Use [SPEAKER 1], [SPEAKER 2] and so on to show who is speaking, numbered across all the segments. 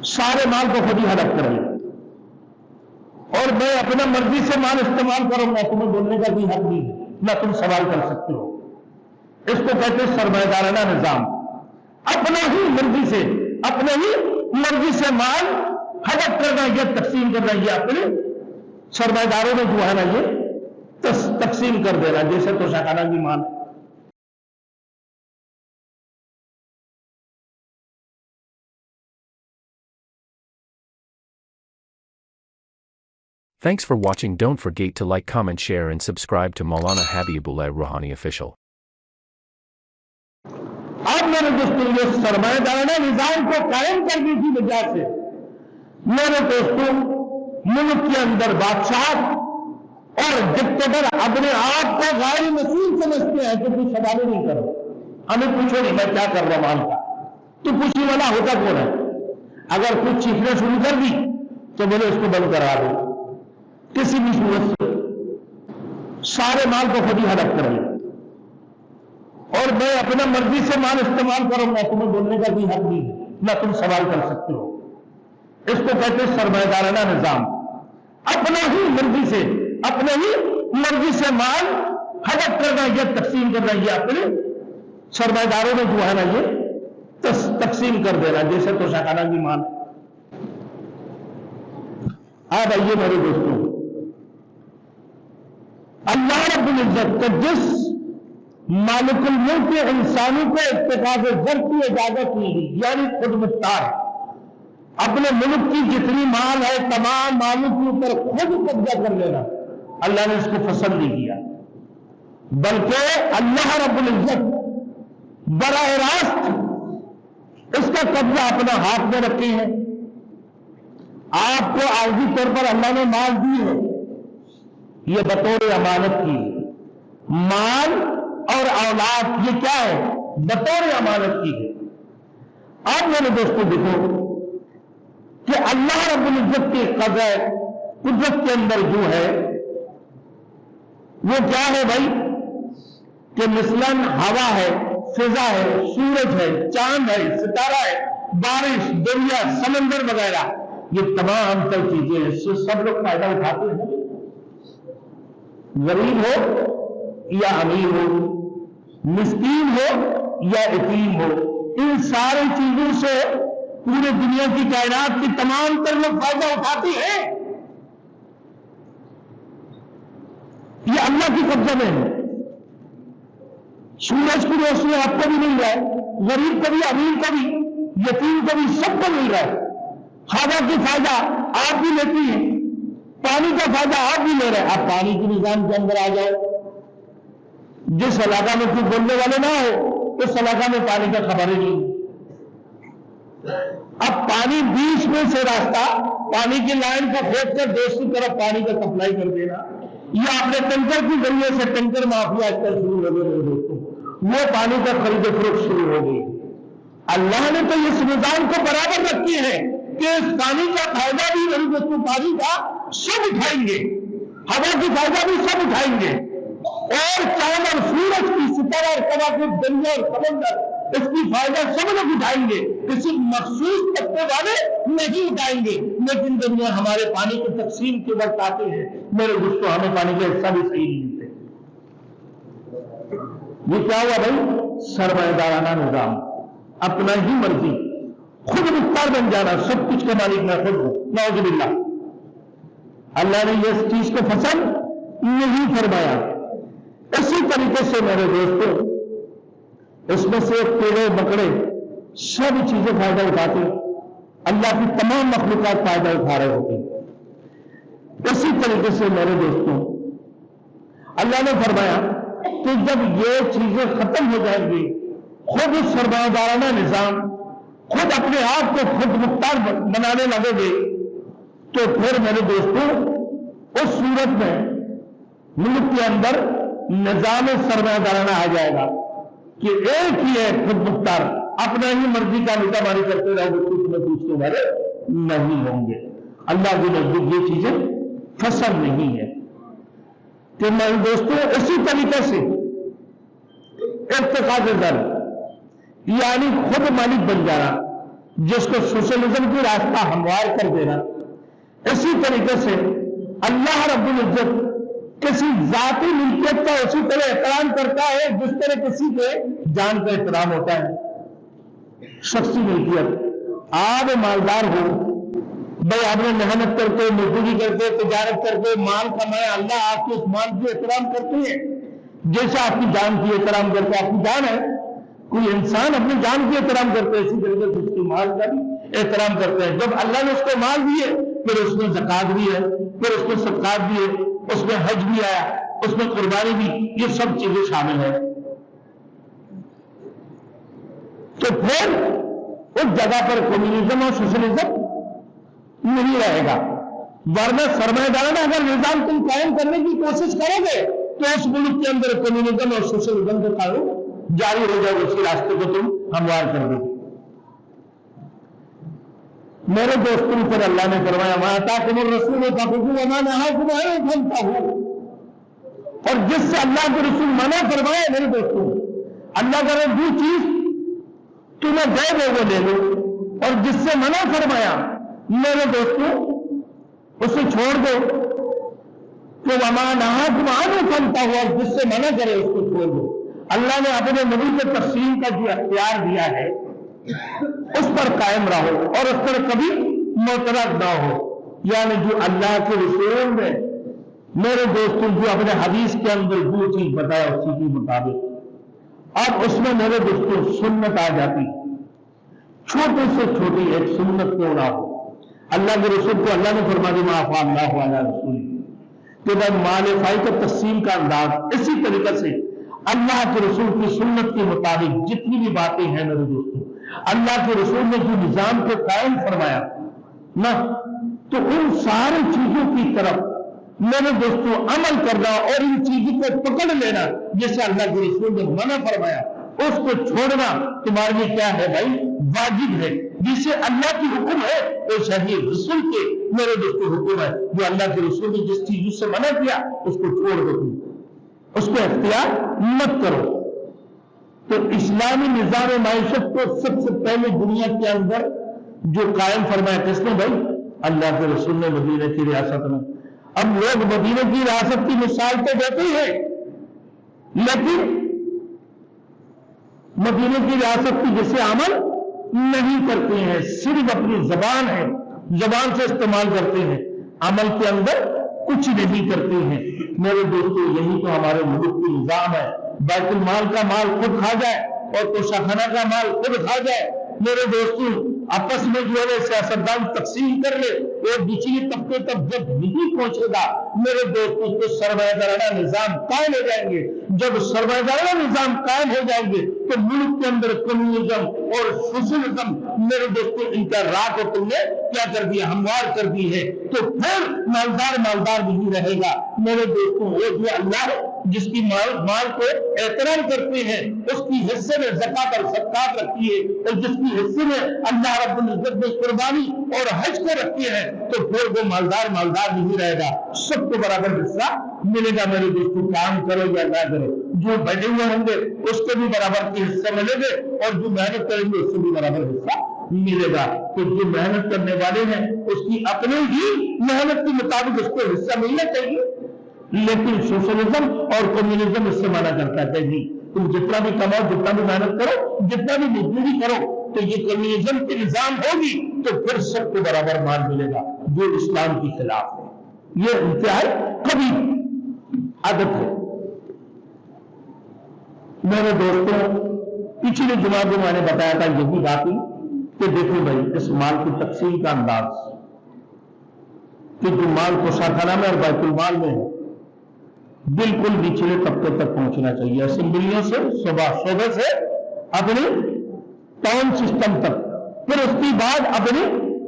[SPEAKER 1] سارے مال کو خود ہی ہڑپ کر لیں اور میں اپنا مرضی سے مال استعمال کروں گا، تمہیں بولنے کا کوئی حق نہیں ہے، نہ تم سوال کر سکتے ہو۔ اس کو کہتے ہیں سرمایہ دارانہ نظام، اپنے ہی مرضی سے مال ہڑپ کرنا، یہ تقسیم کرنا، یہ اپنے سرمایہ داروں میں جو ہے نا یہ تقسیم کر دینا، جیسے تو شاکانہ کی مال۔
[SPEAKER 2] Thanks for watching. Don't forget to like, comment, share and subscribe to Maulana Habibullah Rouhani Official.
[SPEAKER 1] اب میرے دوستوں یہ سرمایہ دارانہ نظام کو قائم کرنے کی وجہ سے میرے دوستوں ملک کے اندر بادشاہ اور ڈکٹیٹر اپنے آپ کو غیر مسئول سمجھتے ہیں کہ کوئی سوال ہی نہیں کرو، ہمیں پوچھو نہیں میں کیا کر رہا مال کا، تو پوچھنے والا ہوتا کون ہے؟ اگر کچھ چیخنا شروع کر دی تو بولے اس کو بند کرا دو، کسی بھی صورت سے سارے مال کو خود ہی ہڑپ کر لیں اور میں اپنا مرضی سے مال استعمال کروں گا، تمہیں بولنے کا کوئی حق نہیں ہے، نہ تم سوال کر سکتے ہو۔ اس کو کہتے ہیں سرمایہ دارانہ نظام، اپنے ہی مرضی سے مال ہڑپ کرنا، یہ تقسیم کرنا، یہ اپنے سرمایہ داروں میں جو ہے نا یہ تقسیم کر دینا، جیسے تو شاکانہ کی مال۔ اب آئیے میرے دوستوں، اللہ رب العزت کا جس مالک الملک کے انسانی کو اتخاذ زر کی اجازت ملی، یعنی خود مختار، اپنے ملک کی جتنی مال ہے تمام مالوں کے اوپر خود قبضہ کر لینا، اللہ نے اس کو پسند نہیں کیا، بلکہ اللہ رب العزت براہ راست اس کا قبضہ اپنا ہاتھ میں رکھے ہیں۔ آپ کو عارضی طور پر اللہ نے مال دی ہے، یہ بطور امانت کی، مال اور اولاد یہ کیا ہے؟ بطور امانت کی ہے۔ اب میرے دوستوں دیکھو کہ اللہ رب العزت کی قدرت کے اندر جو ہے وہ کیا ہے بھائی کہ مثلاً ہوا ہے، فضا ہے، سورج ہے، چاند ہے، ستارہ ہے، بارش، دریا، سمندر وغیرہ، یہ تمام تر چیزیں ہیں، اس سے سب لوگ فائدہ اٹھاتے ہیں، غریب ہو یا امیر ہو، مسکین ہو یا یتیم ہو، ان ساری چیزوں سے پورے دنیا کی کائنات کی تمام تر لوگ فائدہ اٹھاتے ہیں، یہ اللہ کی قبضہ میں ہے۔ سورج کی روشنی آپ کو بھی مل رہا ہے، غریب کو بھی، امیر کو بھی، یتیم کو بھی، سب کو مل رہا ہے۔ ہوا کی فائدہ آپ بھی لیتی ہیں، پانی کا فائدہ آپ بھی لے رہے ہیں۔ آپ پانی کے نظام کے اندر آ جاؤ، جس علاقہ میں کوئی بولنے والے نہ ہو اس علاقہ میں پانی کا خبر ہی نہیں۔ اب پانی بیچ میں سے راستہ، پانی کی لائن کو کھود کر دوسری طرف پانی کا سپلائی کر دینا، یہ آپ نے ٹینکر کے ذریعے سے، ٹینکر مافیا آج کل شروع ہو گئے میرے دوستوں، وہ پانی کا خرید و فروخت شروع ہو گئی۔ اللہ نے تو اس نظام کو برابر رکھے ہیں کہ اس پانی کا فائدہ بھی میرے دوستوں پانی کا سب اٹھائیں گے، ہوا کی فائدہ بھی سب اٹھائیں گے، اور چاند اور سورج کی، ستارہ اور کواکب، دریا اور سمندر، اس کی فائدہ سب لوگ اٹھائیں گے، کسی مخصوص طبقے والے نہیں اٹھائیں گے۔ لیکن دنیا ہمارے پانی کی تقسیم کے وقت آتے ہیں میرے دوستوں، ہمیں پانی کا حصہ بھی صحیح نہیں ملتے۔ یہ کیا ہوا بھائی؟ سرمایہ دارانہ نظام، اپنا ہی مرضی، خود مختار بن جانا، سب کچھ کا مالک میں خود ہوں، نعوذ باللہ۔ اللہ نے یہ اس چیز کو پسند نہیں فرمایا۔ اسی طریقے سے میرے دوستوں اس میں سے کیڑے مکڑے سب چیزیں فائدہ اٹھاتے، اللہ کی تمام مخلوقات فائدہ اٹھا رہے ہوتے ہیں۔ اسی طریقے سے میرے دوستوں اللہ نے فرمایا کہ جب یہ چیزیں ختم ہو جائیں گی، خود سرمایہ دارانہ نظام، خود اپنے آپ کو خود مختار بنانے لگے گے، تو پھر میرے دوستوں اس صورت میں ملک کے اندر نظام سرمایہ دارانہ آ جائے گا کہ ایک ہی ہے خود مختار، اپنا ہی مرضی کا نیتا ماری کرتے رہو گے، کچھ نہ پوچھنے والے نہیں ہوں گے۔ اللہ کے نزدیک یہ چیزیں پسند نہیں ہے کہ میرے دوستوں اسی طریقے سے ارتقاء زر، یعنی خود مالک بن جانا، جس کو سوشلزم کی راستہ ہموار کر دینا. اسی طریقے سے اللہ رب العزت کسی ذاتی ملکیت کا اسی طرح احترام کرتا ہے جس طرح کسی کے جان کا احترام ہوتا ہے. شخصی ملکیت، آپ مالدار ہو بھائی، آپ نے محنت کر کے مزدوری کر کے تجارت کر کے مال کمایا، اللہ آپ کے اس مال کی احترام کرتے ہیں جیسے آپ کی جان کی احترام کرتے. آپ کی جان ہے، کوئی انسان اپنی جان کی احترام کرتے ہیں، اسی طریقے سے اس کی مال کا بھی احترام کرتے ہیں. جب اللہ نے اس کو مال دیے پھر اس میں زکات بھی ہے، پھر اس میں صدقات بھی ہے، اس میں حج بھی آیا، اس میں قربانی بھی، یہ سب چیزیں شامل ہیں. تو پھر اس جگہ پر کمیونزم اور سوشلزم نہیں رہے گا. ورنہ سرمایہ دارانہ اگر نظام تم قائم کرنے کی کوشش کرو گے تو اس ملک کے اندر کمیونزم اور سوشلزم کا قانون جاری ہو جائے گا، اسی راستے کو تم ہموار کر دو. میرے دوستوں پر اللہ نے فرمایا وہاں تاکم الرسول وما نہاکم عنہ فانتہوا، اور جس سے اللہ کے رسول منع فرمایا میرے دوستوں، اللہ کا جو چیز تمہیں دے وہ لے لو، اور جس سے منع فرمایا میرے دوستوں اسے چھوڑ دو. کہ وما نہاکم عنہ فانتہوا، جس سے منع کرے اس کو چھوڑ دو. اللہ نے اپنے نبی کو تقسیم کا جو اختیار دیا ہے اس پر قائم رہو اور اس پر کبھی معترض نہ ہو. یعنی جو اللہ کے رسول نے میرے دوستوں جو اپنے حدیث کے اندر جو چیز بتایا اسی کے مطابق اب اس میں میرے دوستوں سنت آ جاتی، چھوٹی سے چھوٹی ایک سنت کیوں نہ ہو. اللہ کے رسول کو اللہ نے فرما دیا معاف اللہ علیہ رسول کہ بھائی مال فائی کا تقسیم کا انداز اسی طریقے سے اللہ کے رسول کی سنت کے مطابق جتنی بھی باتیں ہیں میرے دوستوں اللہ کے رسول نے جو نظام کو قائم فرمایا نہ، تو ان ساری چیزوں کی طرف میرے دوستوں عمل کرنا اور ان چیزوں کو پکڑ لینا جیسے اللہ کے رسول نے منع فرمایا اس کو چھوڑنا تمہارے لیے کیا ہے بھائی؟ واجب ہے. جسے اللہ کی حکم ہے وہ صحیح رسول کے میرے دوستوں حکم ہے. جو اللہ کے رسول نے جس چیز سے منع کیا اس کو چھوڑ دو، اس کو اختیار مت کرو. تو اسلامی نظام معیشت کو سب سے پہلے دنیا کے اندر جو قائم فرمایا کس نے بھائی؟ اللہ کے رسول نے مدینہ کی ریاست میں. اب لوگ مدینہ کی ریاست کی مثال تو دیتے ہیں لیکن مدینہ کی ریاست کی جسے عمل نہیں کرتے ہیں، صرف اپنی زبان ہے، زبان سے استعمال کرتے ہیں، عمل کے اندر کچھ نہیں کرتے ہیں. میرے دوستو یہی تو ہمارے ملک کی نظام ہے. بیت المال کا مال خود کھا جائے اور کوشاخانہ کا مال خود کھا جائے. میرے دوستو آپس میں جو ہے سیاستدان تقسیم کر لے اور نچلی طبقے تک جب نہیں پہنچے گا میرے دوستوں تو سرمایہ دارانہ نظام قائم ہو جائیں گے. جب سرمایہ دارانہ نظام قائم ہو جائیں گے تو ملک کے اندر کمیونزم اور سوشلزم میرے دوستوں ان کا راہ کو تم نے کیا کر دیا؟ ہموار کر دی ہے. تو پھر مالدار نہیں رہے گا. میرے دوستوں وہ جو اللہ جس کی مال کو احترام کرتے ہیں اس کی حصے میں زکات اور صدقات رکھی ہے اور جس کی حصے میں اللہ رب العزت نے قربانی اور حج کو رکھتے ہیں تو پھر وہ مالدار نہیں رہے گا. سب کو برابر حصہ ملے گا. میرے دوستوں کام کرو یا نہ کرو جو بھیجے ہوئے ہوں گے اس کو بھی برابر کے حصہ ملے گے اور جو محنت کریں گے اس کو بھی برابر حصہ ملے گا. تو جو محنت کرنے والے ہیں اس کی اپنے ہی محنت کے مطابق اس کو حصہ ملنا چاہیے. لیکن سوشلزم اور کمیونزم اس سے منع کرتا ہے کہ تم جتنا بھی کماؤ، جتنا بھی محنت کرو، جتنا بھی مزدوری کرو تو یہ کمیونزم کے نظام ہوگی تو پھر سب کو برابر مال ملے گا جو اسلام کے خلاف ہے. یہ انتہائی کبھی عادت ہے. میرے دوستوں پچھلے جمعہ کو میں نے بتایا تھا یہی بات کہ دیکھو بھائی اس مال کی تقسیم کا انداز کہ جو مال کوشاخانہ میں اور بیت المال میں ہے بالکل نچلے طبقے تک پہنچنا چاہیے. اسمبلیوں سے صوبے سے اپنے ٹاؤن سسٹم تک، پھر اس کے بعد اپنے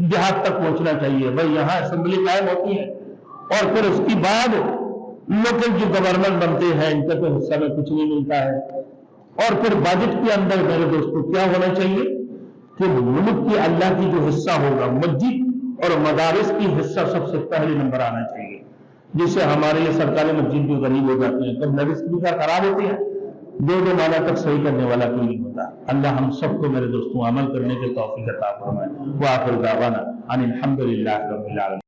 [SPEAKER 1] دیہات تک پہنچنا چاہیے. بھائی یہاں اسمبلی قائم ہوتی ہے اور پھر اس کے بعد لوکل جو گورنر بنتے ہیں ان کے تو حصہ میں کچھ نہیں ملتا ہے. اور پھر بجٹ کے اندر میرے دوستوں کیا ہونا چاہیے کہ ملک کی اللہ کی جو حصہ ہوگا مسجد اور مدارس کی حصہ سب سے پہلے نمبر آنا چاہیے. جسے ہمارے یہ سرکاری مسجد جو غریب ہو جاتے ہیں جب نویس بھی خراب ہوتی ہے دو معنی تک صحیح کرنے والا کوئی نہیں ہوتا. اللہ ہم سب کو میرے دوستوں عمل کرنے کے توفیق عطا فرمائے. وآخر دعوانا ان الحمد للہ رب العالمین.